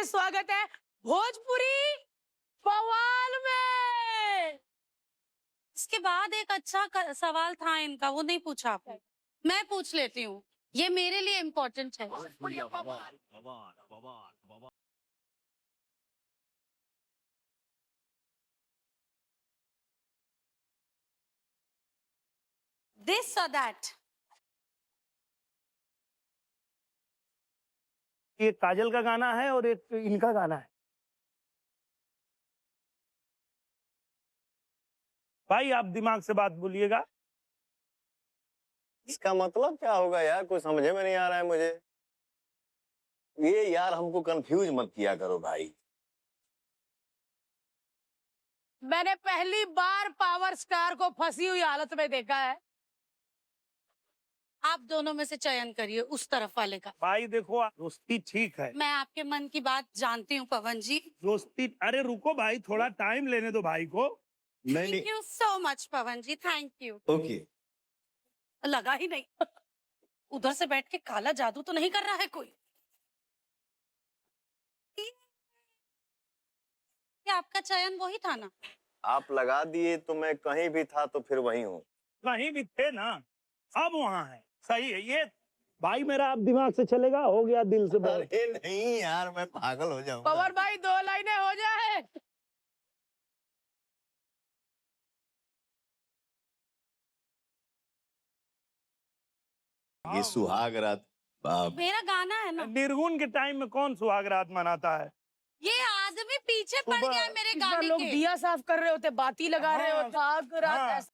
से स्वागत है भोजपुरी बवाल में। इसके बाद एक अच्छा सवाल था इनका, वो नहीं पूछा आपने। मैं पूछ लेती हूँ, ये मेरे लिए इम्पोर्टेंट है। दिस और दैट। ये काजल का गाना है और एक इनका गाना है। भाई आप दिमाग से बात बोलिएगा। इसका मतलब क्या होगा यार, कुछ समझे में नहीं आ रहा है मुझे। ये यार हमको कंफ्यूज मत किया करो भाई। मैंने पहली बार पावर स्टार को फंसी हुई हालत में देखा है। आप दोनों में से चयन करिए, उस तरफ वाले का। भाई देखो दोस्ती ठीक है, मैं आपके मन की बात जानती हूँ पवन जी। दोस्ती। अरे रुको भाई, थोड़ा टाइम लेने दो भाई को। नहीं thank you so much Pavan ji, thank you. Okay. लगा ही नहीं। उधर से बैठ के काला जादू तो नहीं कर रहा है कोई? ये आपका चयन वही था ना? आप लगा दिए तो मैं कहीं भी था तो फिर वही हूँ। कहीं भी थे ना, अब वहाँ है। सही है ये भाई, मेरा आप दिमाग से चलेगा, हो गया दिल से बात। अरे नहीं यार, मैं पागल हो जाऊंगा। पवन भाई 2 लाइनें हो जाए। ये सुहाग रात मेरा गाना है ना। निर्गुण के टाइम में कौन सुहाग रात मनाता है? ये आदमी पीछे पड़ सुबह गया है मेरे इस बार गाने लोग के। दिया साफ कर रहे होते, बाती लगा रहे हाँ, होते, आग रात हाँ। ऐसा।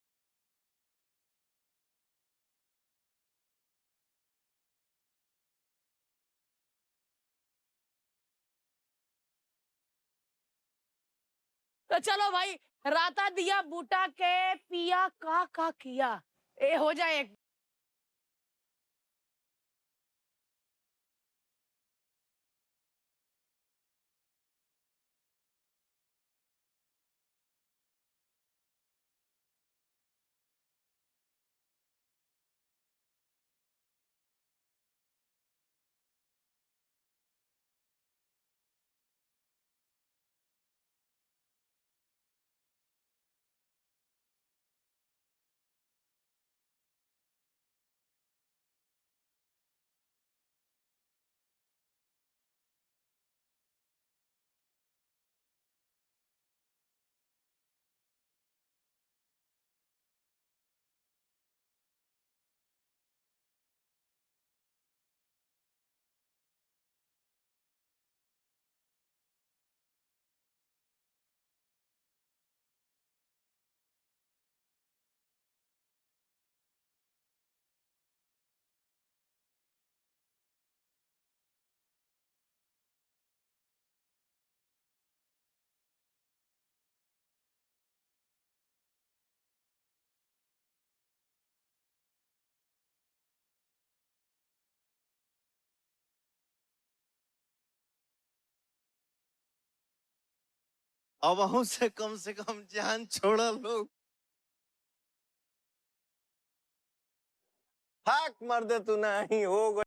तो चलो भाई, राता दिया बूटा के पिया का किया, ए हो जाए एक। अब से कम जान छोड़ा लोग। हाक मर्द तू नहीं हो गई।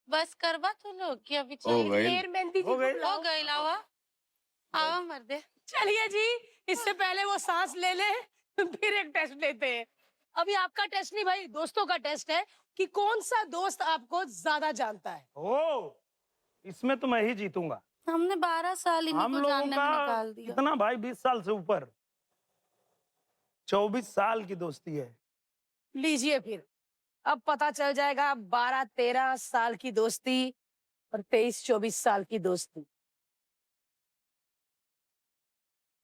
बस करवा तो लोग कि अभी हो चाहिए? गई। शेर मेहंदी जी हो को गई। बुलाओ। हो गई लावा। आवा मर्दे। चलिए जी, इससे पहले वो सांस ले ले, फिर एक टेस्ट लेते हैं। अभी आपका टेस्ट नहीं भाई, दोस्तों का टेस्ट है कि कौन सा दोस्त आपको ज्यादा जानता है। ओ, इसमें तो मैं ही जीतूंगा। हमने 12 साल इन्हीं हम को लोगों जानने में का निकाल दिया। कितना भाई, 20 साल से ऊपर, 24 साल की दोस्ती है। लीजिए फिर, अब पता चल जाएगा 12-13 साल की दोस्ती और 23-24 साल की दोस्ती।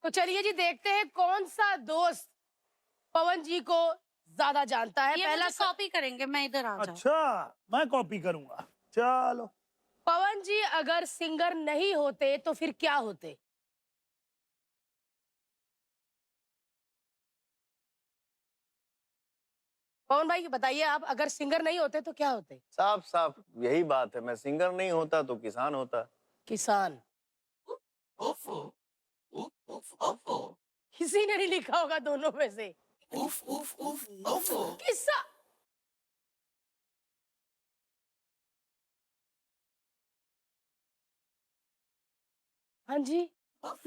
तो चलिए जी, देखते हैं कौन सा दोस्त पवन जी को ज्यादा जानता है। ये पहला मुझे कॉपी करेंगे, मैं इधर आ जाऊं। अच्छा, मैं कॉपी करूंगा। चलो। पवन जी अगर सिंगर नहीं होते तो फिर क्या होते? पवन भाई बताइए, आप अगर सिंगर नहीं होते तो क्या होते? साफ साफ यही बात है, मैं सिंगर नहीं होता तो किसान होता। किसान। किसी ने नहीं लिखा होगा दोनों में से। किस्सा। हाँ जी।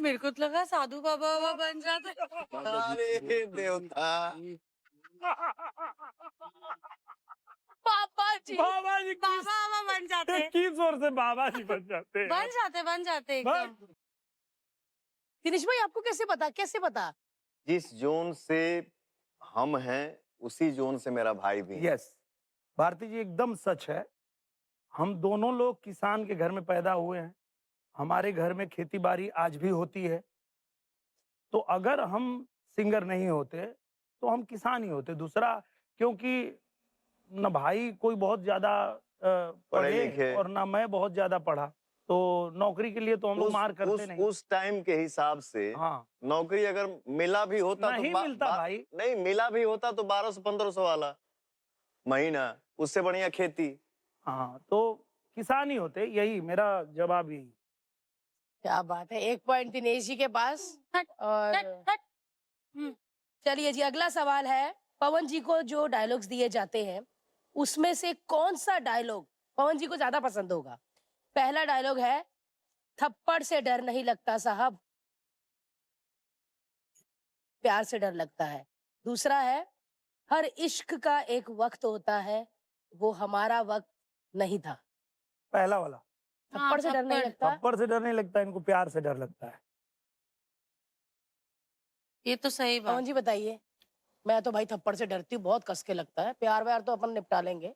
मेरे को तो लगा साधु बाबा बाबा बन जाते। अरे देवता, पापा जी। बाबा जी बाबा बाबा बन जाते। किस ओर से बाबा जी बन जाते हैं? बन जाते एकदम। दिनेश भाई आपको कैसे पता, कैसे पता? जिस जोन से हम हैं उसी जोन से मेरा भाई भी है। यस, भारती जी एकदम सच है। हम दोनों लोग किसान के घर में पैदा हुए हैं। हमारे घर में खेती बाड़ी आज भी होती है। तो अगर हम सिंगर नहीं होते तो हम किसान ही होते। दूसरा, क्योंकि न भाई कोई बहुत ज्यादा पढ़े लिखे। और ना मैं बहुत ज्यादा पढ़ा, तो नौकरी के लिए तो हम लोग मार करते नहीं। उस टाइम के हिसाब से हाँ, नौकरी अगर मिला भी होता नहीं तो मिलता भाई। नहीं मिला भी होता तो 1200-1500 वाला महीना, उससे बढ़िया खेती। हाँ, तो किसान ही होते। यही मेरा जवाब यही। क्या बात है, 1 पॉइंट दिनेश जी के पास। हट, और हट। चलिए जी, अगला सवाल है। पवन जी को जो डायलॉग्स दिए जाते हैं उसमें से कौन सा डायलॉग पवन जी को ज्यादा पसंद होगा? पहला डायलॉग है, थप्पड़ से डर नहीं लगता साहब, प्यार से डर लगता है। दूसरा है, हर इश्क का एक वक्त होता है, वो हमारा वक्त नहीं था। पहला वाला, थप्पड़ से डर नहीं थप्पड़। लगता। थप्पड़ से डर नहीं लगता, इनको प्यार से डर लगता है। ये तो सही पवन बात। जी बताइए। मैं तो भाई थप्पड़ से डरती हूँ, बहुत कस के लगता है। प्यार व्यार तो अपन निपटा लेंगे।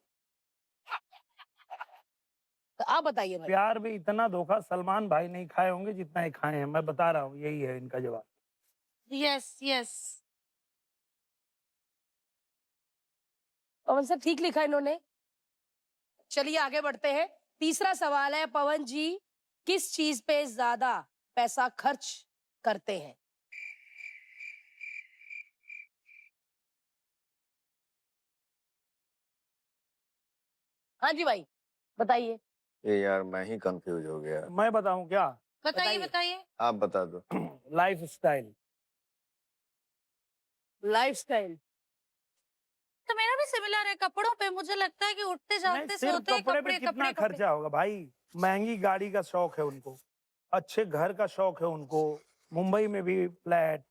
तो आप बताइए भाई। प्यार में इतना धोखा सलमान भाई नहीं खाए होंगे जितना ये खाए हैं। मैं बता रहा हूँ, यही है इनका जवाब। Yes yes. पवन सर ठीक लिखा इन्होंने। चलिए आगे बढ़ते हैं। तीसरा सवाल है, पवन जी किस चीज पे ज्यादा पैसा खर्च करते हैं? हाँ जी भाई बताइए। ये यार मैं ही कंफ्यूज हो गया, मैं बताऊं क्या? बताइए बताइए। बताइए। आप बता दो। Life style. लाइफस्टाइल। तो मेरा भी सिमिलर है कपड़ों पे। मुझे लगता है कि उठते नहीं, जागते सिर्फ सोते कपड़े पे कपड़े कितना कपड़े कपड़े। खर्चा होगा भाई? महंगी गाड़ी का शौक है उनको, अच्छे घर का शौक है उनको, मुंबई में भी फ्लैट,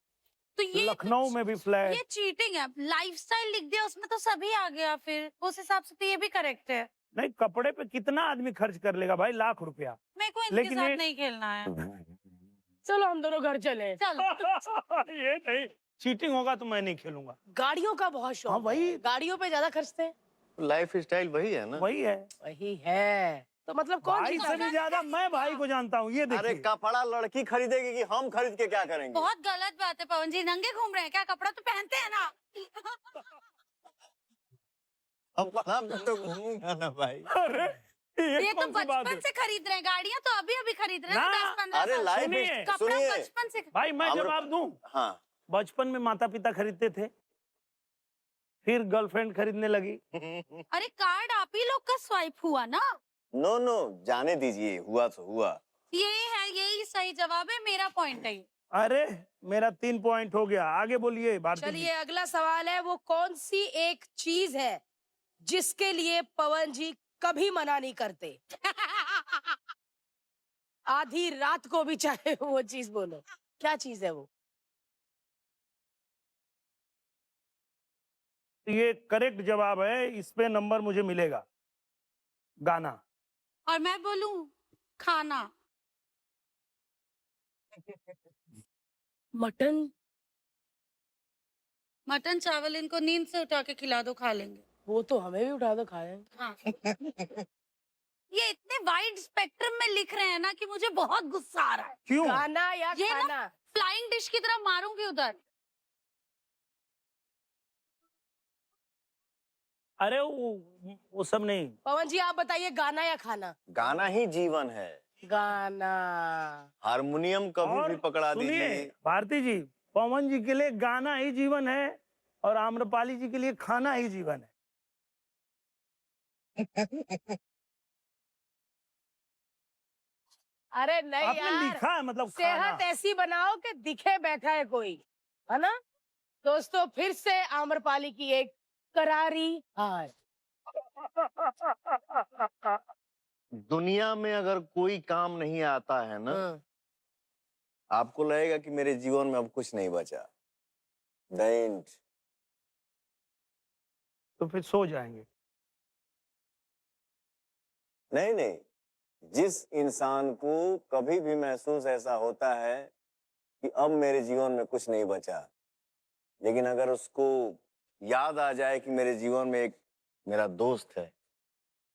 तो ये लखनऊ में भी फ्लैट। ये चीटिंग है। लाइफस्टाइल लिख दिया उसमें तो सभी आ गया, फिर उस हिसाब से तो ये भी करेक्ट है। नहीं, कपड़े पे कितना आदमी खर्च कर लेगा भाई? लाख रुपया। मेरे को इनके लेकिन साथ ये- नहीं खेलना है। चलो हम दोनों घर चले। चल। ये नहीं, चीटिंग होगा तो मैं नहीं खेलूंगा। गाड़ियों का बहुत शौक हाँ, वही। है। गाड़ियों पे ज्यादा खर्चते हैं। लाइफ स्टाइल वही है ना। वही है वही है। तो मतलब कौन भाई, जीता? से भी ज्यादा मैं भाई को जानता हूँ। ये अरे देखिए, कपड़ा लड़की खरीदेगी कि हम खरीद के क्या करेंगे? बहुत गलत बात है पवन जी। नंगे घूम रहे हैं क्या? कपड़ा तो पहनते हैं ना। कपड़ा में तो घूमूंगा ना भाई। अरे ये तो कौन सी बात है? बचपन से खरीद रहे हैं गाड़ियां, तो अभी अभी खरीद रहे हैं ना, 10-15 अरे साल से। लाइफ सुनिए, कपड़ा सुनिए, बचपन से। भाई मैं हम- जवाब दूं? हाँ। बचपन में माता पिता खरीदते थे, फिर गर्लफ्रेंड खरीदने लगी। अरे कार्ड आप ही लोग का स्वाइप हुआ ना। नो नो, जाने दीजिए, हुआ तो हुआ। यही है, यही सही जवाब है। मेरा पॉइंट है ये। अरे मेरा 3 पॉइंट हो गया। आगे बोलिए भारती जी। चलिए अगला सवाल है, वो कौन सी एक चीज है जिसके लिए पवन जी कभी मना नहीं करते? आधी रात को भी चाहे वो चीज बोलो। क्या चीज है वो? ये करेक्ट जवाब है, इस पे नंबर मुझे मिलेगा। गाना। और मैं बोलूं खाना। मटन। मटन चावल इनको नींद से उठा के खिला दो, खा लेंगे। वो तो हमें भी उठा दो, खाए। हाँ। ये इतने वाइड स्पेक्ट्रम में लिख रहे हैं ना कि मुझे बहुत गुस्सा आ रहा है। क्यों? गाना या ये ना- खाना? फ्लाइंग डिश की तरह मारूंगी उधर। अरे वो सब नहीं। पवन जी आप बताइए, गाना या खाना? गाना ही जीवन है। गाना। हारमोनियम कभी और भी पकड़ा सुनिए दीजिए। भारती जी, पवन जी के लिए गाना ही जीवन है। और आम्रपाली जी के लिए खाना ही जीवन है। अरे नहीं आपने यार, लिखा है मतलब सेहत खाना। ऐसी बनाओ कि दिखे बैठा है कोई, है ना? दोस्तों फिर से आम्रपाली की एक करारी हार। दुनिया में अगर कोई काम नहीं आता है ना, हम्म, आपको लगेगा कि मेरे जीवन में अब कुछ नहीं बचा। नहीं, तो फिर सो जाएंगे। नहीं नहीं, जिस इंसान को कभी भी महसूस ऐसा होता है कि अब मेरे जीवन में कुछ नहीं बचा, लेकिन अगर उसको याद आ जाए कि मेरे जीवन में एक मेरा दोस्त है,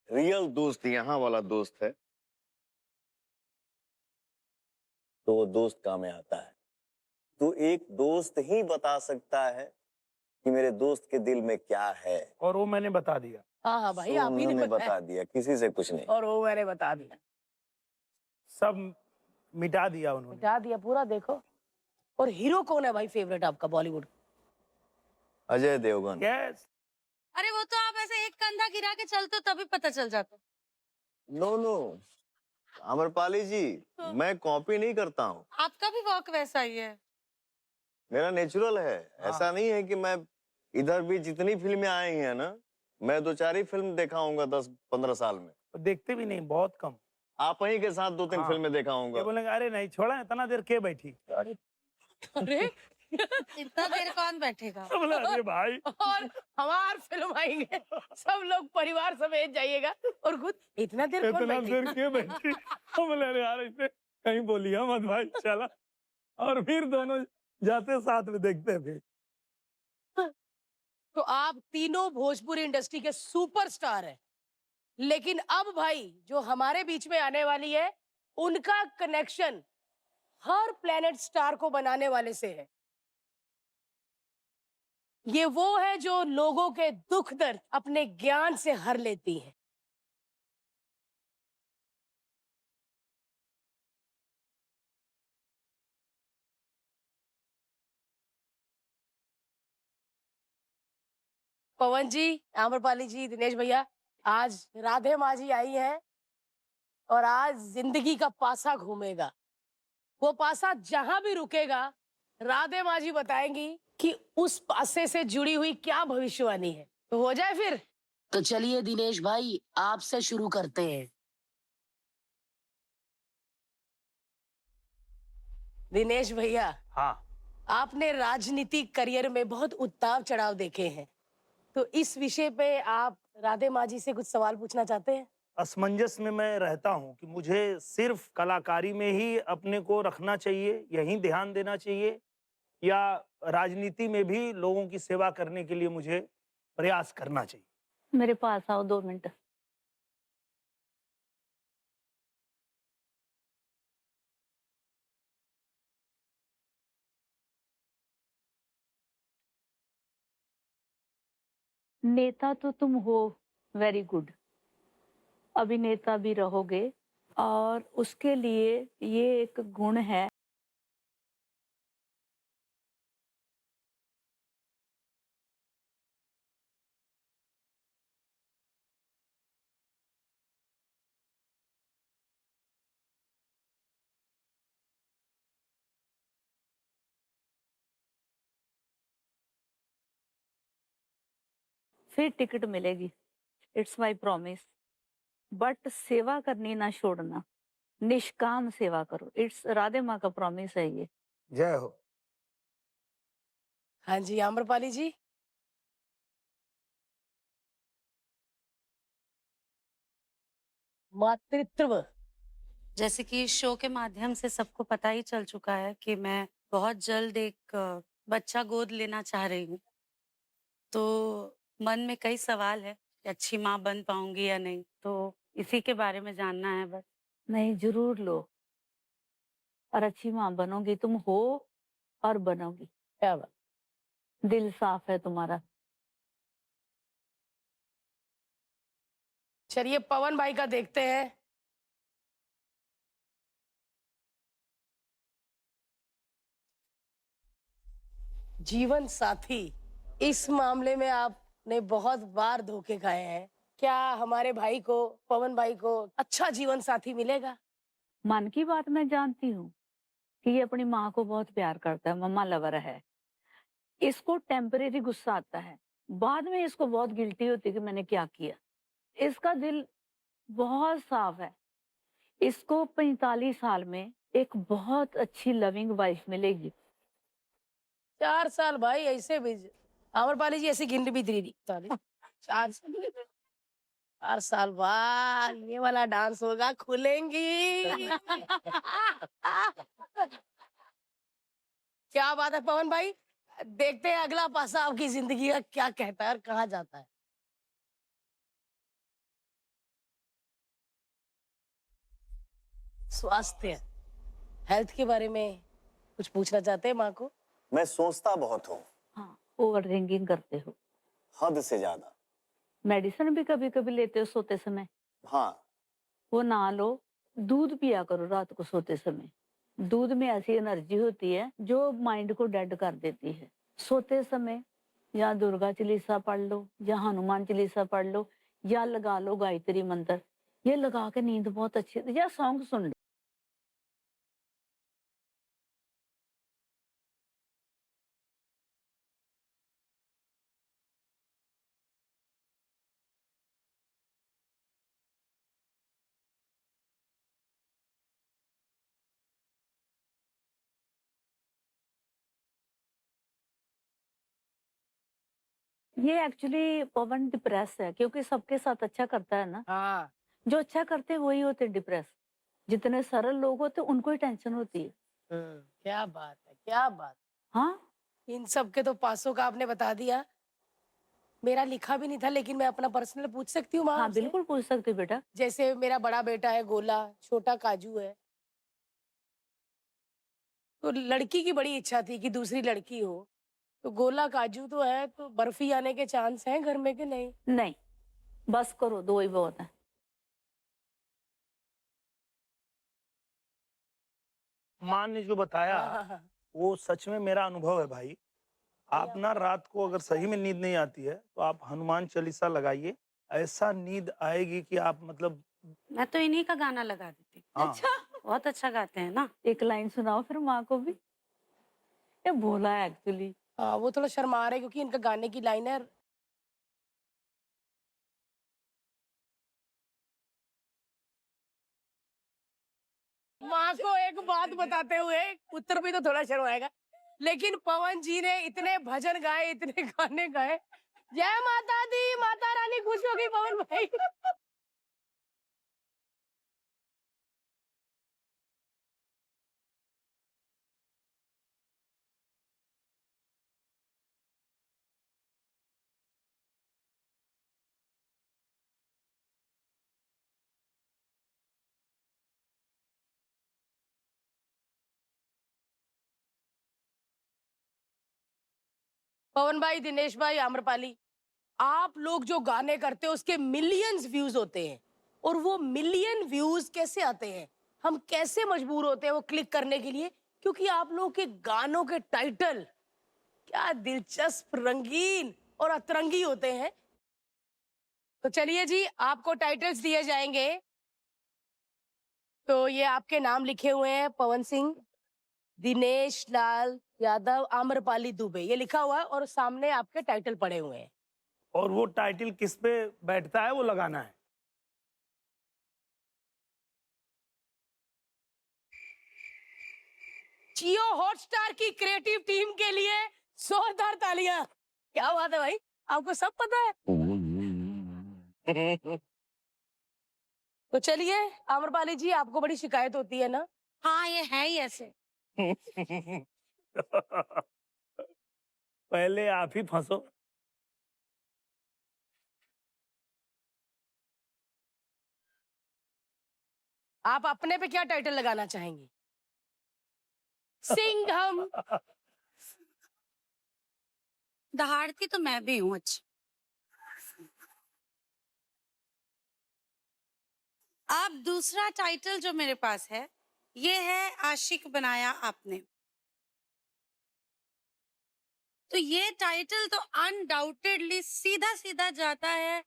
रियल दोस्त, यहाँ वाला दोस्त है, तो वो दोस्त काम में आता है। तो एक दोस्त ही बता सकता है कि मेरे दोस्त के दिल में क्या है। और वो मैंने बता दिया। हाँ हाँ भाई, तो आप ही ने उन्होंने बताया बता दिया, किसी से कुछ नहीं। और वो मैंने बता दिया, सब मिटा दिया उन्होंने। बता दिया पूरा। देखो, और हीरो कौन है भाई फेवरेट आपका बॉलीवुड? अजय देवगन। यस। अरे वो तो आप ऐसे एक कंधा गिरा के चलते हो तभी पता चल जाता। नो नो, अमरपाली जी, हाँ। मैं कॉपी नहीं करता हूँ, आपका भी वॉक वैसा ही है। मेरा नेचुरल है। हाँ। ऐसा नहीं है कि मैं इधर भी जितनी फिल्में आई हैं ना, मैं 2-4 ही फिल्म देखा होऊंगा 10-15 साल में। देखते भी नहीं, बहुत कम। आप ही के साथ 2-3 हाँ। फिल्में देखा ये होऊंगा। बोलेंगे अरे नहीं छोड़ा, इतना देर के बैठी। अरे इतना देर कौन बैठेगा? तो बोला अरे भाई। और हमार फिल्म आएंगे, सब लोग परिवार समेत जाइएगा और खुद इतना देर कौन इतना बैठी? देर के बैठी। हम बोले अरे यार इसने कहीं बोलिया मत भाई, चला। और फिर दोनों जाते साथ में देखते फिर। तो आप तीनों भोजपुरी इंडस्ट्री के सुपरस्टार हैं, लेकिन अब भाई जो हमारे बीच में आने वाली है, उनका कनेक्शन हर प्लेनेट स्टार को बनाने वाले से है। ये वो है जो लोगों के दुख दर्द अपने ज्ञान से हर लेती है। पवन जी, आम्रपाली जी, दिनेश भैया, आज राधे माँ जी आई हैं और आज जिंदगी का पासा घूमेगा। वो पासा जहां भी रुकेगा, राधे माँ जी बताएंगी कि उस पासे से जुड़ी हुई क्या भविष्यवाणी है। तो हो जाए फिर। तो चलिए दिनेश भाई, आपसे शुरू करते हैं। दिनेश भैया, हाँ। आपने राजनीतिक करियर में बहुत उतार चढ़ाव देखे हैं, तो इस विषय पे आप राधे माँ जी से कुछ सवाल पूछना चाहते हैं? असमंजस में मैं रहता हूँ कि मुझे सिर्फ कलाकारी में ही अपने को रखना चाहिए, यहीं ध्यान देना चाहिए, या राजनीति में भी लोगों की सेवा करने के लिए मुझे प्रयास करना चाहिए। मेरे पास आओ 2 मिनट। नेता तो तुम हो, वेरी गुड। अभिनेता भी रहोगे और उसके लिए ये एक गुण है। फिर टिकट मिलेगी, इट्स माय प्रॉमिस। बट सेवा करनी ना छोड़ना, निष्काम सेवा करो, इट्स राधे माँ का प्रॉमिस है ये। जय हो। हाँ जी, आम्रपाली जी। मातृत्व। जैसे कि इस शो के माध्यम से सबको पता ही चल चुका है कि मैं बहुत जल्द एक बच्चा गोद लेना चाह रही हूँ। तो मन में कई सवाल है कि अच्छी माँ बन पाऊंगी या नहीं, तो इसी के बारे में जानना है बस। नहीं, जरूर लो और अच्छी माँ बनोगी, तुम हो और बनोगी। क्या बात। दिल साफ है तुम्हारा। चलिए पवन भाई का देखते हैं। जीवन साथी इस मामले में आपने बहुत बार धोखे खाए हैं। क्या हमारे भाई को, पवन भाई को अच्छा जीवन साथी मिलेगा? मन की बात मैं जानती हूँ कि ये अपनी माँ को बहुत प्यार करता है, मम्मा लवर है। इसको टेम्परेरी गुस्सा आता है, बाद में इसको बहुत गिल्टी होती है कि मैंने क्या किया। इसका दिल बहुत साफ है। इसको 45 साल में एक बहुत अच्छी लविंग वाइफ मिलेगी। 4 साल भाई ऐसे भी आम्रपाली जी ऐसे गिन भी दीदी 4 साल 4 साल बाद ये वाला डांस होगा, खुलेंगी। क्या बात है पवन भाई, देखते हैं अगला पासा आपकी जिंदगी का क्या कहता है और कहाँ जाता है। स्वास्थ्य, हेल्थ के बारे में कुछ पूछना चाहते हैं माँ को? मैं सोचता बहुत हूँ, हाँ, ओवर थिंकिंग करते हो। हद से ज्यादा। मेडिसिन भी कभी कभी लेते हो सोते समय? हाँ, वो ना लो। दूध पिया करो रात को सोते समय। दूध में ऐसी एनर्जी होती है जो माइंड को डेड कर देती है। सोते समय या दुर्गा चालीसा पढ़ लो या हनुमान चालीसा पढ़ लो या लगा लो गायत्री मंत्र। ये लगा के नींद बहुत अच्छी, या सॉन्ग सुन लो। ये एक्चुअली पवन डिप्रेस है क्योंकि सबके साथ अच्छा करता है ना। हाँ। जो अच्छा करते हैं वही होते डिप्रेस। जितने सरल लोग होते हैं उनको ही टेंशन होती है। क्या बात है, क्या बात। हाँ, इन सब के तो पासों का आपने बता दिया। मेरा लिखा भी नहीं था लेकिन मैं अपना पर्सनल पूछ सकती हूँ माँ हाँ आपसे? बिल्कुल पूछ सकते हो बेटा। जैसे मेरा बड़ा बेटा है गोला, छोटा काजू है। तो लड़की की बड़ी इच्छा थी कि दूसरी लड़की हो। तो गोला काजू तो है, तो बर्फी आने के चांस हैं घर में कि नहीं? नहीं, बस करो, दो ही बहुत है। माँ ने जो बताया हाँ हाँ हाँ। वो सच में मेरा अनुभव है भाई। आप ना रात को अगर सही में नींद नहीं आती है तो आप हनुमान चालीसा लगाइए, ऐसा नींद आएगी कि आप मतलब मैं तो इन्हीं का गाना लगा देती हूँ। हाँ। अच्छा, बहुत अच्छा गाते हैं ना। एक लाइन सुनाओ फिर माँ को भी। ये भोला है एक्चुअली। हाँ, वो थोड़ा शर्मा रहे क्योंकि इनका गाने की लाइन है। माँ को एक बात बताते हुए उत्तर भी तो थोड़ा शर्माएगा, लेकिन पवन जी ने इतने भजन गाए, इतने गाने गाए। जय माता दी, माता रानी खुश होगी पवन भाई। पवन भाई, दिनेश भाई, आम्रपाली, आप लोग जो गाने करते हो उसके मिलियंस व्यूज होते हैं, और वो मिलियन व्यूज कैसे आते हैं, हम कैसे मजबूर होते हैं वो क्लिक करने के लिए? क्योंकि आप लोग के गानों के टाइटल क्या दिलचस्प, रंगीन और अतरंगी होते हैं। तो चलिए जी, आपको टाइटल्स दिए जाएंगे। तो ये आपके नाम लिखे हुए हैं, पवन सिंह, दिनेश लाल यादव, आम्रपाली दुबे, ये लिखा हुआ है और सामने आपके टाइटल पड़े हुए हैं। और वो टाइटल किस पे बैठता है वो लगाना है। जियो हॉटस्टार की क्रिएटिव टीम के लिए जोरदार तालियां। क्या बात है भाई, आपको सब पता है। तो चलिए आम्रपाली जी, आपको बड़ी शिकायत होती है ना? हाँ, ये है ही ऐसे। पहले आप ही फंसो। आप अपने पे क्या टाइटल लगाना चाहेंगे? सिंघम। दहाड़ती तो मैं भी हूँ। अच्छा, अब दूसरा टाइटल जो मेरे पास है, ये है आशिक बनाया आपने। तो ये टाइटल तो अनडाउटेडली सीधा सीधा जाता है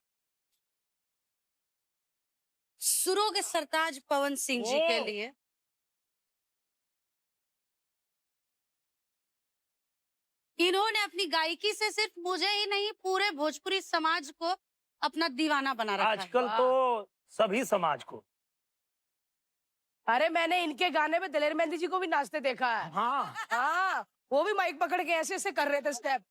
सुरों के सरताज पवन सिंह जी के ओ! लिए। इन्होंने अपनी गायकी से सिर्फ मुझे ही नहीं पूरे भोजपुरी समाज को अपना दीवाना बना रखा है। आजकल तो सभी समाज को। अरे मैंने इनके गाने में दलेर मेहंदी जी को भी नाचते देखा है। हाँ, हाँ, वो भी माइक पकड़ के ऐसे ऐसे कर रहे थे स्टेप।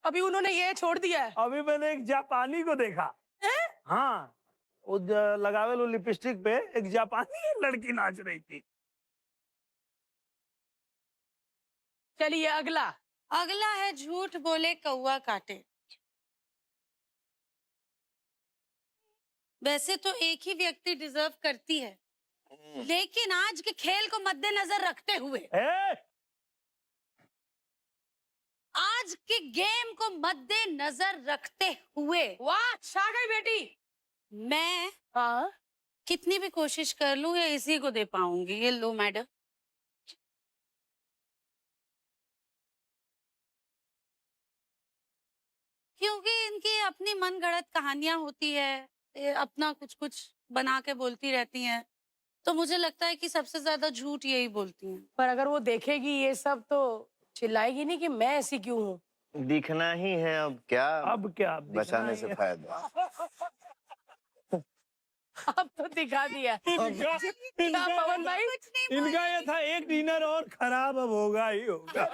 अभी उन्होंने ये छोड़ दिया है। अभी मैंने एक जापानी को देखा। हैं? हाँ, वो लगावे लो लिपस्टिक पे एक जापानी लड़की नाच रही थी। चलिए अगला। अगला है झूठ बोले कौआ काटे। वैसे तो एक ही व्यक्ति डिजर्व करती है, लेकिन आज के खेल को मद्देनजर रखते हुए, ए, आज के गेम को मद्देनजर रखते हुए वाह, छा गई बेटी। मैं हाँ, कितनी भी कोशिश कर लूं या इसी को दे पाऊंगी। ये लो मैडम। क्योंकि इनकी अपनी मनगढ़ंत कहानियां होती है, ये अपना कुछ कुछ बना के बोलती रहती हैं, तो मुझे लगता है कि सबसे ज्यादा झूठ यही बोलती हैं। पर अगर वो देखेगी ये सब तो चिल्लाएगी नहीं कि मैं ऐसी क्यों हूँ। दिखना ही है, अब क्या अब क्या अब दिखना बचाने ही से है। फायदा। अब तो दिखा दिया। क्या पवन भाई? इनका ये था एक डिनर और खराब अब होगा ही होगा।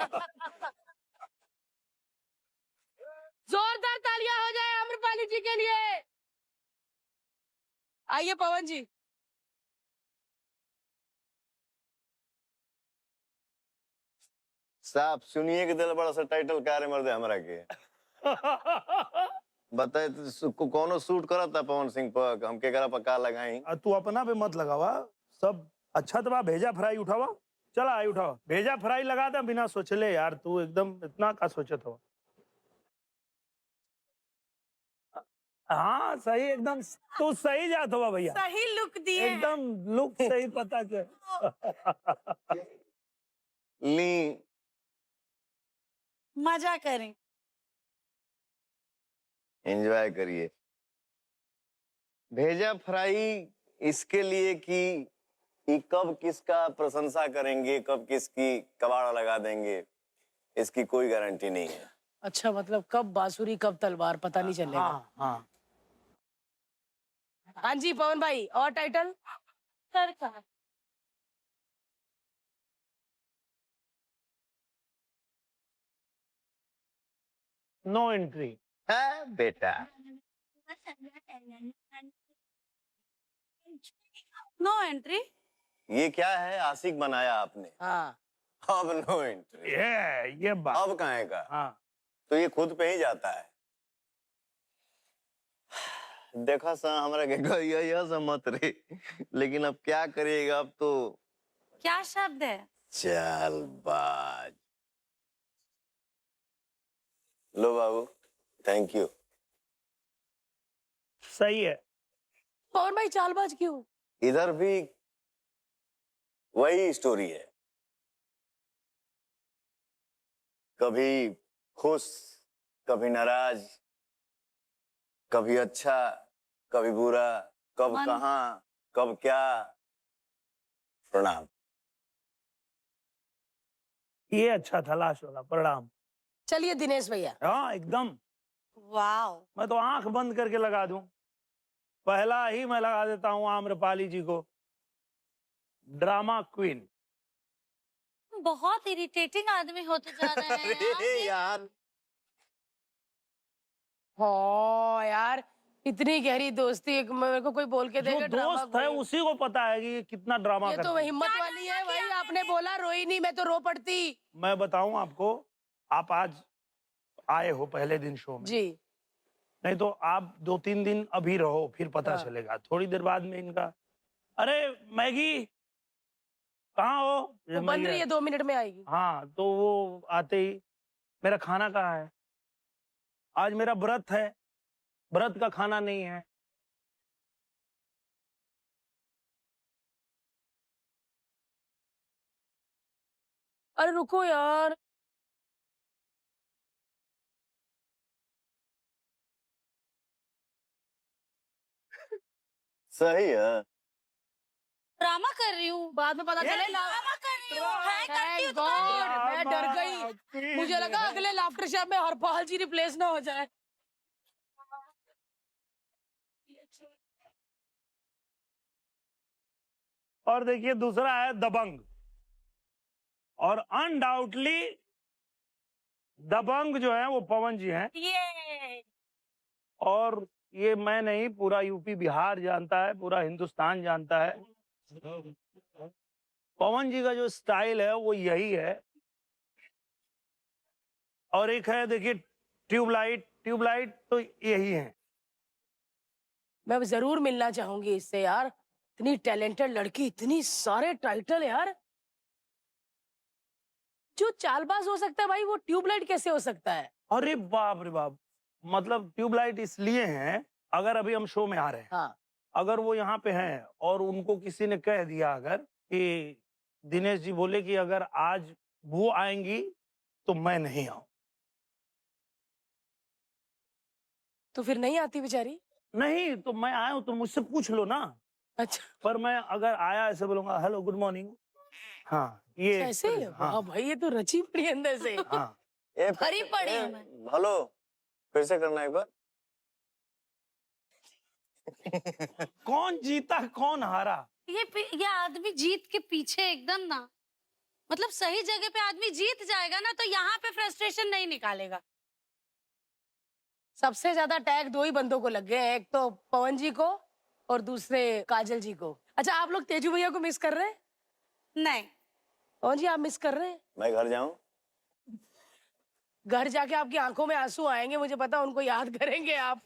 जोरदार तालियां हो जाए आम्रपाली जी के लिए। आइए पवन जी। साहब सुनिए कि दिल बड़ा सा टाइटल का रे मर्दे हमरा के बताए तो कोनो सूट करत था पवन सिंह पर, हम के करा पक्का लगाई। तू अपना पे मत लगावा, सब अच्छा तो बा। भेजा फ्राई उठावा, चला आई उठावा। भेजा फ्राई लगा दे बिना सोचले यार, तू एकदम इतना का सोचत हो। हाँ सही, एकदम तू सही जात हो भैया, सही लुक दिए हैं। एकदम लुक सही पता चल। ली मजा करें। एंजॉय करिए। भेजा फ्राई इसके लिए कि कब किसका प्रशंसा करेंगे, कब किसकी कबाड़ा लगा देंगे, इसकी कोई गारंटी नहीं है। अच्छा, मतलब कब बांसुरी कब तलवार पता नहीं चलेगा। हाँ हाँ, हाँ जी पवन भाई, और टाइटल? सर कहा नो एंट्री। है बेटा, नो एंट्री। ये क्या है, आशिक बनाया आपने। हाँ, अब नो एंट्री, ये बात। अब कहाँ का। हाँ, तो ये खुद पे ही जाता है। देखा सा हमरा के यह सब मत रे, लेकिन अब क्या करिएगा, अब तो क्या शब्द है? चालबाज। लो बाबू, थैंक यू। सही है। पवन भाई चालबाज क्यों? इधर भी वही स्टोरी है, कभी खुश, कभी नाराज, कभी अच्छा, कभी बुरा, कब मन- कहाँ, कब क्या। प्रणाम। ये अच्छा था लास्ट वाला, प्रणाम। चलिए दिनेश भैया। हाँ एकदम, वाओ। मैं तो आंख बंद करके लगा दूं। पहला ही मैं लगा देता हूँ आम्रपाली जी को, ड्रामा क्वीन। बहुत इरिटेटिंग आदमी होते जा रहे हैं अरे यार, हाँ यार, इतनी गहरी दोस्ती, एक मेरे को कोई बोल के जो देगा ड्रामा दोस्त है क्वीन। उसी को पता है कि ये कितना ड्रामा ये तो करती है। हिम्मत क्या वाली है ड्रामा भाई। किया आपने मैंने? बोला रोई नहीं, मैं तो रो पड़ती। मैं बताऊं आपको, आप आज आए हो पहले दिन शो में, जी, नहीं तो आप 2-3 दिन अभी रहो, फिर पता हाँ। चलेगा। थोड़ी देर बाद में इनका, अरे मैगी कहाँ हो? वो बन रही है, 2 मिनट में आएगी। हाँ, तो वो आते ही मेरा खाना कहाँ है? आज मेरा व्रत है, व्रत का खाना नहीं है। अरे रुको यार, सही है। ड्रामा कर रही हूँ, बाद में पता चले ना। ड्रामा कर रही हूँ, है करती हूँ Thank तो कर रही हूँ। God, मैं डर गई। मुझे लगा अगले लाफ्टर शॉप में हरपाल जी रिप्लेस ना हो जाए। और देखिए दूसरा है दबंग, और अनडाउटली दबंग जो है वो पवन जी हैं। ये और ये मैं नहीं, पूरा यूपी बिहार जानता है, पूरा हिंदुस्तान जानता है। पवन जी का जो स्टाइल है वो यही है। और एक है देखिए ट्यूबलाइट, ट्यूबलाइट तो यही है। मैं जरूर मिलना चाहूंगी इससे यार, इतनी टैलेंटेड लड़की, इतनी सारे टाइटल यार। जो चालबाज हो सकता है भाई, वो ट्यूबलाइट कैसे हो सकता है? अरे बाप रे बाप, मतलब ट्यूबलाइट इसलिए हैं, अगर अभी हम शो में आ रहे हैं, हाँ, अगर वो यहाँ पे हैं और उनको किसी ने कह दिया अगर कि दिनेश जी बोले कि अगर आज वो आएंगी तो मैं नहीं आऊं, तो फिर नहीं आती बेचारी। नहीं तो मैं आया हूं तो मुझसे पूछ लो ना। अच्छा, पर मैं अगर आया ऐसे बोलूंगा हेलो गुड मॉर्निंग, हाँ ये ऐसे ही? हाँ वाह भाई, ये तो रची पड़ी अंदर से। हाँ। भरी पड़ी हूँ मैं। हेलो, फिर से करना एक बार। कौन जीता कौन हारा? ये आदमी जीत के पीछे एकदम ना, मतलब सही जगह पे आदमी जीत जाएगा ना तो यहाँ पे फ्रस्ट्रेशन नहीं निकालेगा। सबसे ज्यादा टैग दो ही बंदों को लग गए हैं, एक तो पवन जी को और दूसरे काजल जी को। अच्छा, आप लोग तेजू भैया को मिस कर रहे हैं? नहीं, पवन जी आप मिस कर रहे हैं? मैं घर जाऊं? घर जाके आपकी आंखों में आंसू आएंगे, मुझे पता, उनको याद करेंगे आप।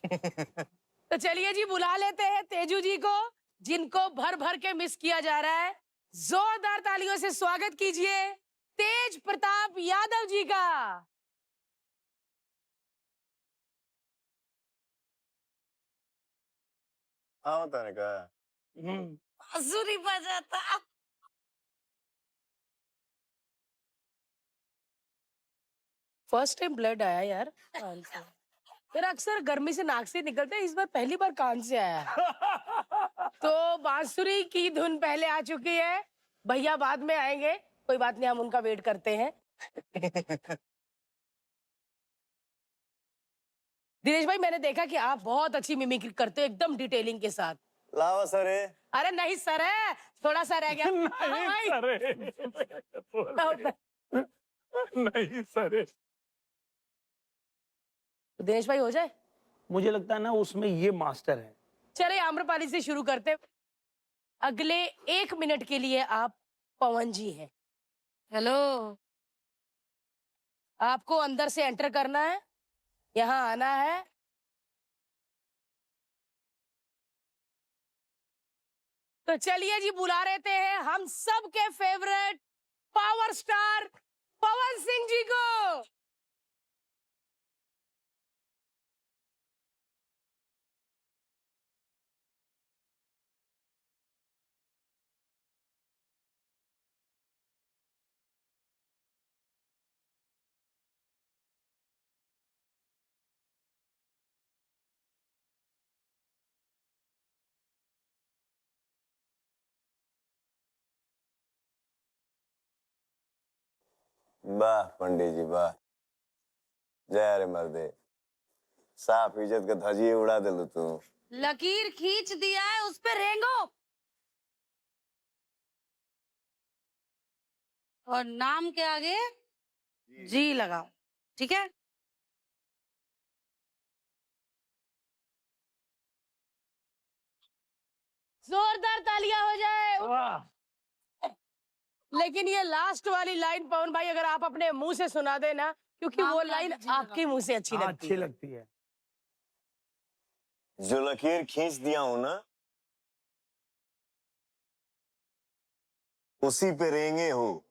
तो चलिए जी, बुला लेते हैं तेजू जी को, जिनको भर भर के मिस किया जा रहा है। जोरदार तालियों से स्वागत कीजिए तेज प्रताप यादव जी का। हाँ तने कहा। बांसुरी बजाता। फर्स्ट टाइम ब्लड आया यार कान से। मेरा अक्सर गर्मी से नाक से निकलता है, इस बार पहली बार कान से आया है। तो बांसुरी की धुन पहले आ चुकी है, भैया बाद में आएंगे, कोई बात नहीं, हम उनका वेट करते हैं। दिनेश भाई, मैंने देखा कि आप बहुत अच्छी मिमिक्री करते हो, एकदम डिटेलिंग के साथ। लावा सरे। अरे नहीं सर है, थोड़ा सा रह गया। नहीं सरे, नहीं सरे। तो दिनेश भाई हो जाए। मुझे लगता है ना उसमें ये मास्टर है। चले आम्रपाली से शुरू करते हैं। अगले 1 मिनट के लिए आप पवन जी हैं। हेलो, आपको अंदर से एंटर करना है, यहाँ आना है, तो चलिए जी, बुला लेते हैं हम सबके favourite power star Pawan Singh जी को। वाह पंडित जी वाह, जय रे मर्दे, साफ इज्जत का धजिए उड़ा दिलू तू। लकीर खींच दिया है, उस पे रेंगो और नाम के आगे जी लगाओ, ठीक है? जोरदार तालियां हो जाए। वाह, लेकिन ये लास्ट वाली लाइन पवन भाई, अगर आप अपने मुंह से सुना देना, क्योंकि नाम वो के आगे लाइन जी लगाओ। आपके मुंह से अच्छी हाँ, लगती अच्छी है। लगती है। जो लकीर खींच दिया हूं ना, उसी पे रेंगे हो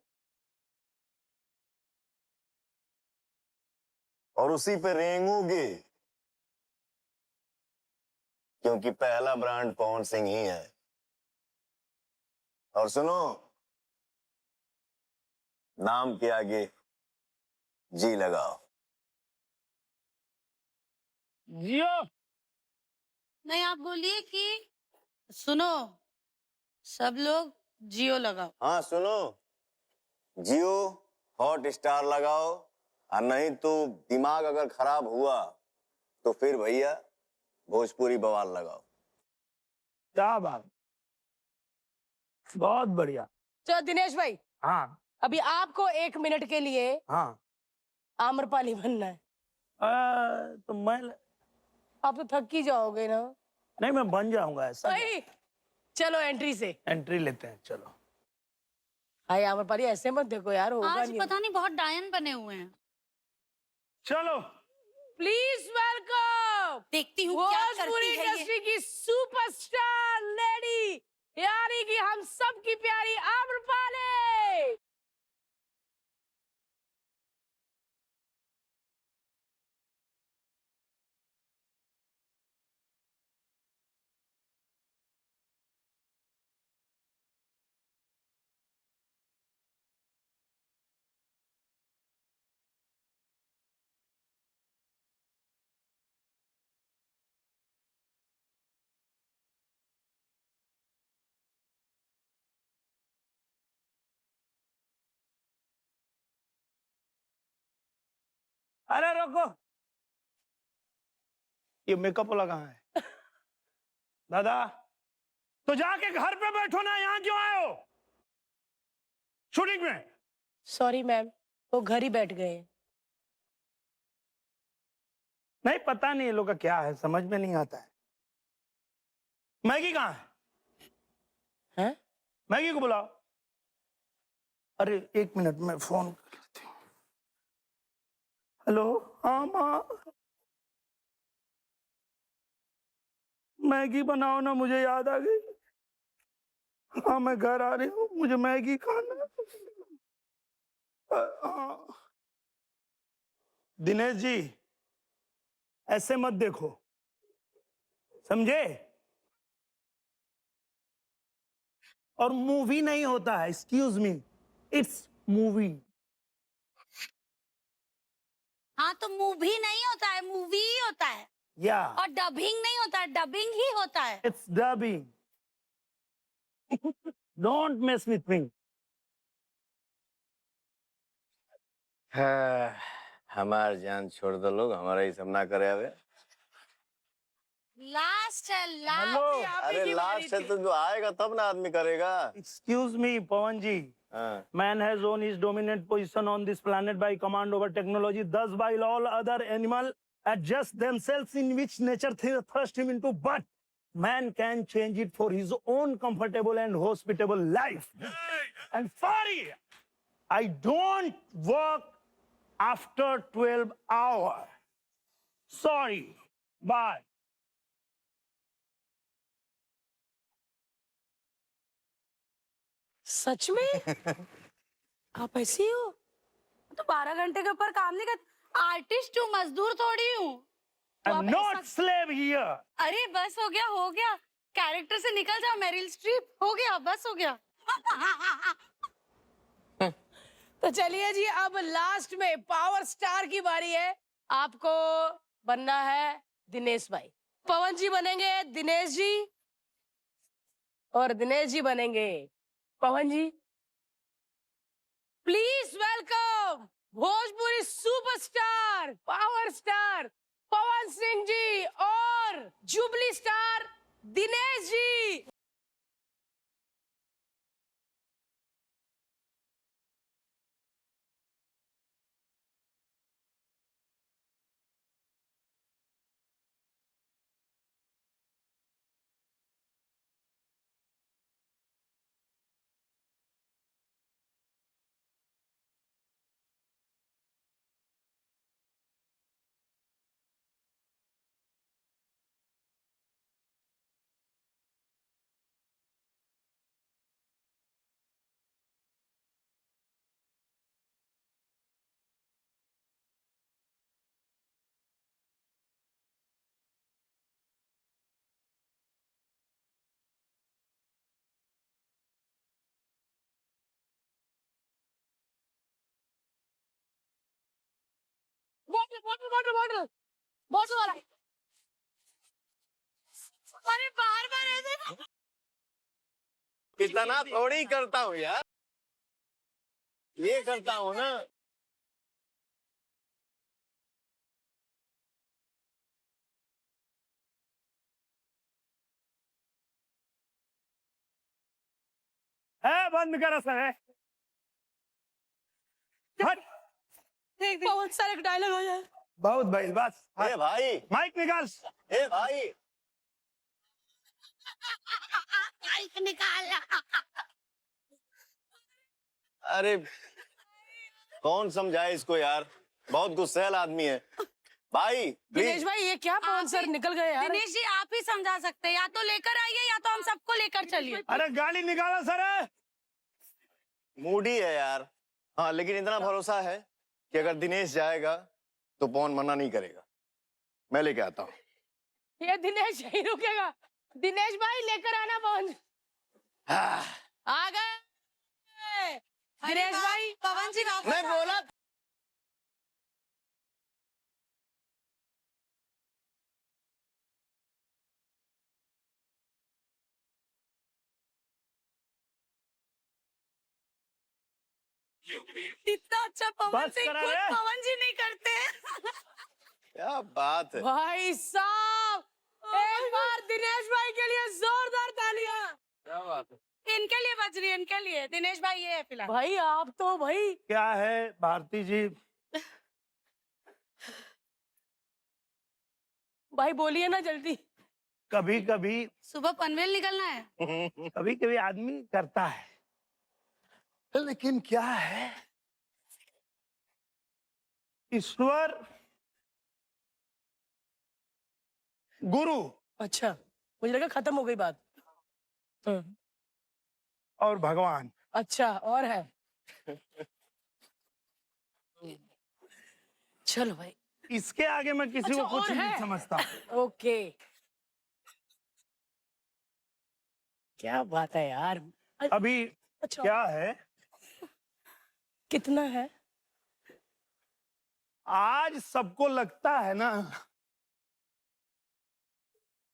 और उसी पे रेंगोगे, क्योंकि पहला ब्रांड पवन सिंह ही है। और सुनो, नाम के आगे जी लगाओ। जियो। नहीं, आप बोलिए कि सुनो, सब लोग जियो लगाओ। हाँ सुनो, जियो हॉट स्टार लगाओ, और नहीं तो दिमाग अगर खराब हुआ तो फिर भैया भोजपुरी बवाल लगाओ। क्या बात, बहुत बढ़िया। तो दिनेश भाई, हाँ अभी आपको 1 मिनट के लिए हाँ। आम्रपाली बनना है। तो मैं आप तो थक ही जाओगे ना। नहीं, मैं बन जाऊंगा ऐसा। भाई चलो एंट्री से। एंट्री लेते हैं, चलो। भाई आम्रपाली ऐसे मत देखो यार, होगा आज नहीं। पता नहीं बहुत डायन बने हुए हैं। चलो। प्लीज वेलकम देखती हूँ क्या भोजपुरी करती है ये। इंडस्ट्री की सुपरस्टार लेडी, यानी कि हम सबकी प्यारी आम्रपाली। अरे रोको, ये मेकअप वाला कहाँ है? दादा, तो जाके घर पे बैठो ना, यहाँ क्यों आए हो शूटिंग में? सॉरी मैम, वो घर ही बैठ गए। नहीं, पता नहीं ये लोग का क्या है, समझ में नहीं आता है। मैगी कहाँ है? हैं? मैगी को बुलाओ। अरे 1 मिनट में फोन कर लेती हूँ। हेलो, हाँ माँ, मैगी बनाओ ना, मुझे याद आ गई। हाँ मैं घर आ रही हूँ, मुझे मैगी खाना है। हाँ। दिनेश जी, ऐसे मत देखो, समझे? और मूवी नहीं होता है, एक्सक्यूज मी, इट्स मूवी। हाँ तो मूवी नहीं होता है, मूवी ही होता है। या और डबिंग नहीं होता है, डबिंग ही होता है। It's dubbing. Don't mess with me. हाँ, हमार जान छोड़ दो लोग, हमारा ही सब ना करे आवे। लास्ट है, लास्ट। हेलो, अरे लास्ट है तो जो आएगा तब ना आदमी करेगा। एक्सक्यूज मी पवन जी, हाँ। man has owned his dominant position on this planet by command over technology, thus while all other animals adjust themselves in which nature thrust him into, but man can change it for his own comfortable and hospitable life. And sorry, I don't work after 12 hours. Sorry, bye. सच में? आप ऐसी हो? तो 12 घंटे के ऊपर काम नहीं कर। आर्टिस्ट हूँ, मजदूर थोड़ी हूँ। I'm not slave here. अरे बस हो गया, हो गया। कैरेक्टर से निकल जाओ, मेरिल स्ट्रीप। हो गया, बस हो गया। तो चलिए जी, अब लास्ट में पावर स्टार की बारी है। आपको बनना है दिनेश भाई। पवन जी बनेंगे दिनेश जी, और दिनेश जी बनेंगे Pawan ji. Please welcome Bhojpuri superstar, power star Pawan Singh ji और jubilee star Dinesh ji. Bottle bottle bottle bottle bottle वाला। अरे बार बार ऐसे इतना थोड़ी करता हूँ यार, ये करता हूँ ना। है बंद करो सर है। हट। पवन सर एक डायलॉग हो जाए। बहुत भाई बस ए भाई, माइक निकाल। ए भाई, निकाल। अरे कौन समझाए इसको यार, बहुत गुस्सैल आदमी है। भाई दिनेश प्लीज, भाई ये क्या पवन सर निकल गए यार। दिनेश जी आप ही समझा सकते हैं, या तो लेकर आइए या तो हम सबको लेकर चलिए। अरे गाड़ी निकालो सर। मूडी है यार। हाँ, लेकिन इतना भरोसा है कि अगर दिनेश जाएगा तो पवन मना नहीं करेगा। मैं लेके आता हूँ। ये दिनेश ही रुकेगा। दिनेश भाई लेकर आना पवन। आ गए दिनेश भाई। पवन जी वापस मैं बोला इतना अच्छा पवन बस सिंह करा खुद रे। पवन जी नहीं करते। क्या बात है। भाई साहब एक बार दिनेश भाई के लिए जोरदार तालियां। क्या बात है। इनके लिए बज रही है, इनके लिए। दिनेश भाई ये है फिलहाल। भाई आप तो भाई क्या है भारती जी, भाई बोलिए ना जल्दी। कभी कभी सुबह पनवेल निकलना है। कभी कभी आदमी करता है, लेकिन क्या है, ईश्वर गुरु अच्छा मुझे लगा खत्म हो गई बात। और भगवान। अच्छा और है। चलो भाई इसके आगे मैं किसी अच्छा, को कुछ और नहीं है? समझता। ओके क्या बात है यार। अभी अच्छा क्या है, कितना है। आज सबको लगता है ना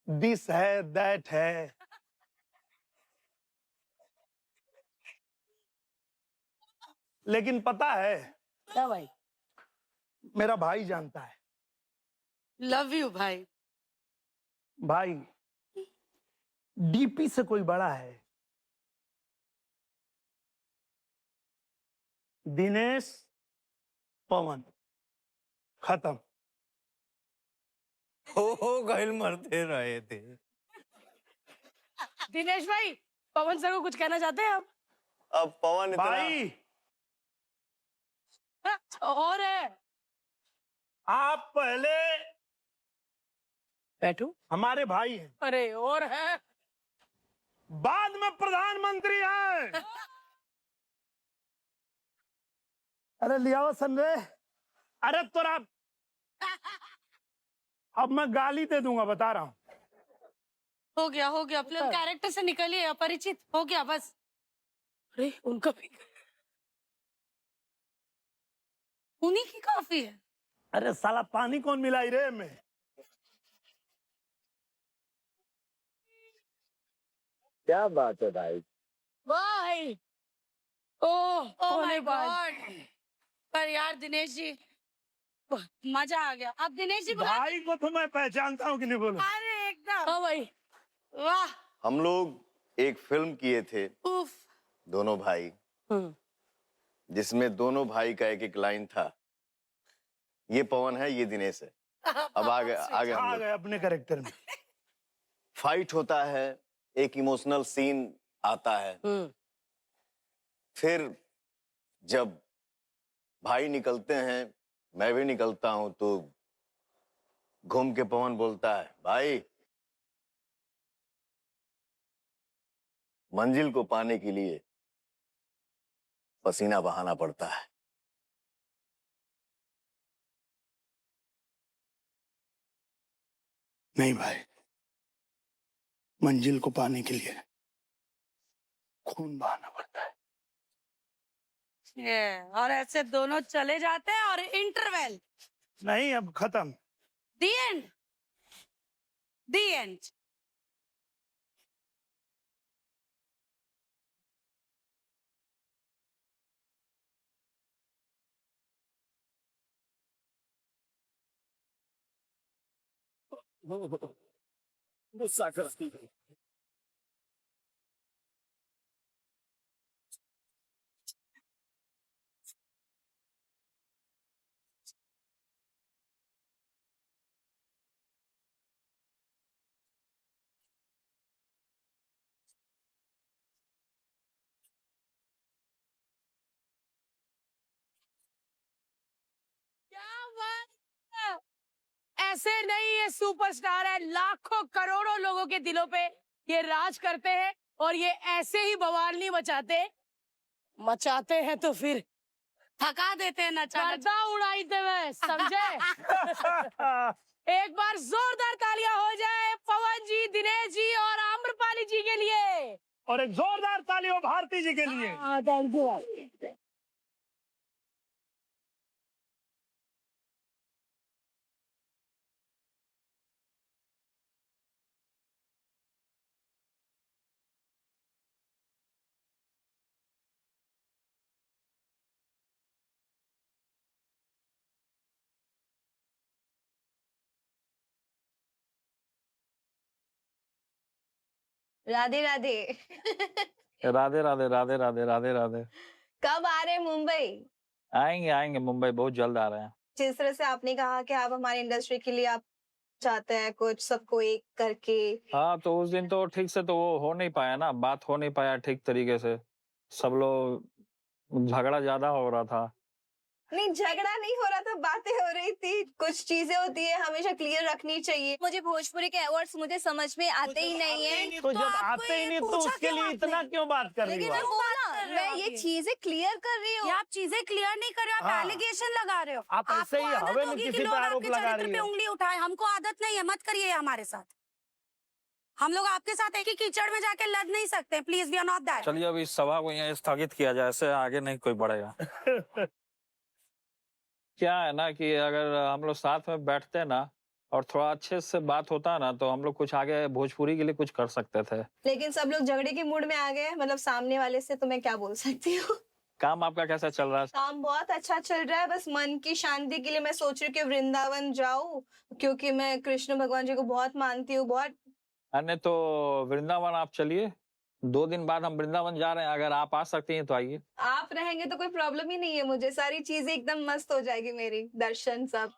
दिस है दैट है, लेकिन पता है क्या भाई। मेरा भाई जानता है। लव यू भाई। भाई डीपी से कोई बड़ा है। दिनेश पवन खत्म। हो गइल मरते रहे थे। दिनेश भाई पवन सर को कुछ कहना चाहते हैं आप। अब पवन इतना भाई और है। आप पहले बैठो। हमारे भाई हैं, अरे और है। बाद में प्रधानमंत्री हैं। अरे लिया संजय, अरे तोरा अब मैं गाली दे दूंगा, बता रहा हूं। हो गया फिल्म कैरेक्टर से निकलिए, अपरिचित हो गया बस। अरे उनका भी उन्हीं की कॉफी है। अरे साला पानी कौन मिलाई रे में। क्या बात है भाई। भाई ओह ओह होने माय बाद। गॉड। पर यार दिनेश जी मजा आ गया। अब दिनेश जी बुला। भाई को तो मैं पहचानता हूँ कि नहीं बोलो। अरे एकदम हाँ भाई वाह। हम लोग एक फिल्म किए थे उफ। दोनों भाई, जिसमें दोनों भाई का एक एक लाइन था। ये पवन है, ये दिनेश है। अब आ गए हम आ लोग। गए अपने कैरेक्टर में। फाइट होता है, एक इमोशनल सीन आता है। फिर जब भाई निकलते हैं, मैं भी निकलता हूं, तो घूम के पवन बोलता है, भाई मंजिल को पाने के लिए पसीना बहाना पड़ता है। नहीं भाई, मंजिल को पाने के लिए खून बहाना पड़ता है। ये और ऐसे दोनों चले जाते हैं और इंटरवल नहीं, अब खत्म। दी एंड, दी एंड। गुस्सा करती है। क्या बात है! ऐसे नहीं, ये सुपरस्टार है, लाखों करोड़ों लोगों के दिलों पे ये राज करते हैं और ये ऐसे ही बवाल नहीं मचाते हैं तो फिर थका देते हैं नचा नचा। गर्दा उड़ाते हुए, समझे? एक बार जोरदार तालियां हो जाए पवन जी, दिनेश जी और आम्रपाली जी के लिए। और एक जोरदार ताली हो भारती जी के लिए। Thank you. राधे राधे। राधे राधे राधे राधे राधे राधे। कब आ रहे हैं मुंबई? आएंगे आएंगे मुंबई, बहुत जल्द आ रहे हैं। जिस तरह से आपने कहा कि आप हमारी इंडस्ट्री के लिए आप चाहते हैं कुछ सबको एक करके। हाँ, तो उस दिन तो ठीक से तो वो हो नहीं पाया ना, बात हो नहीं पाया ठीक तरीके से। सब लोग झगड़ा ज्यादा हो रहा था। नहीं, झगड़ा नहीं हो रहा था, बातें हो रही थी। कुछ चीजें होती है हमेशा क्लियर रखनी चाहिए। मुझे भोजपुरी के वर्ड्स मुझे समझ में आते ही नहीं है। तो जब आते ही नहीं तो उसके लिए इतना क्यों बात कर रही लेकिन हो मैं आप? बोला, मैं ये चीजें क्लियर कर रही हूँ। आप चीजें क्लियर नहीं कर रहे हो, आप हाँ। एलिगेशन लगा रहे हो। आप ऐसे ही आपको आदत हवे में होगी कि किसी लोग पे आरोप आपके लगा चरित्र रही पे हो। उंगली उठाए। हमको आदत नहीं है, मत करिए हमारे साथ। हम लोग आपके साथ एक ही कीचड़ में जाके लड़ नहीं सकते। Please, we are not that. चलिए अब इस सभा को यहाँ स्थगित किया जाए, ऐसे आगे नहीं कोई बढ़ेगा। क्या है ना कि अगर हम लोग साथ में बैठते ना और थोड़ा अच्छे से बात होता ना तो हम लोग कुछ आगे भोजपुरी के लिए कुछ कर सकते थे। लेकिन सब लोग झगड़े के मूड में आ गए, मतलब सामने वाले से, तो मैं क्या बोल सकती हूँ। काम आपका कैसा चल रहा है? काम बहुत अच्छा चल रहा है। बस मन की शांति के लिए मैं सोच रही हूँ कि वृंदावन जाऊँ, क्योंकि मैं कृष्ण भगवान जी को बहुत मानती हूँ। बहुत अरे तो वृंदावन आप चलिए, 2 दिन बाद हम वृंदावन जा रहे हैं, अगर आप आ सकती हैं तो आइए। आप रहेंगे तो कोई प्रॉब्लम ही नहीं है मुझे। सारी चीजें एकदम मस्त हो जाएगी मेरी, दर्शन सब।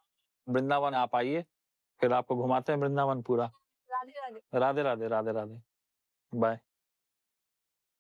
वृंदावन आप आइए, फिर आपको घुमाते हैं वृंदावन पूरा। राधे राधे। राधे राधे राधे राधे। बाय।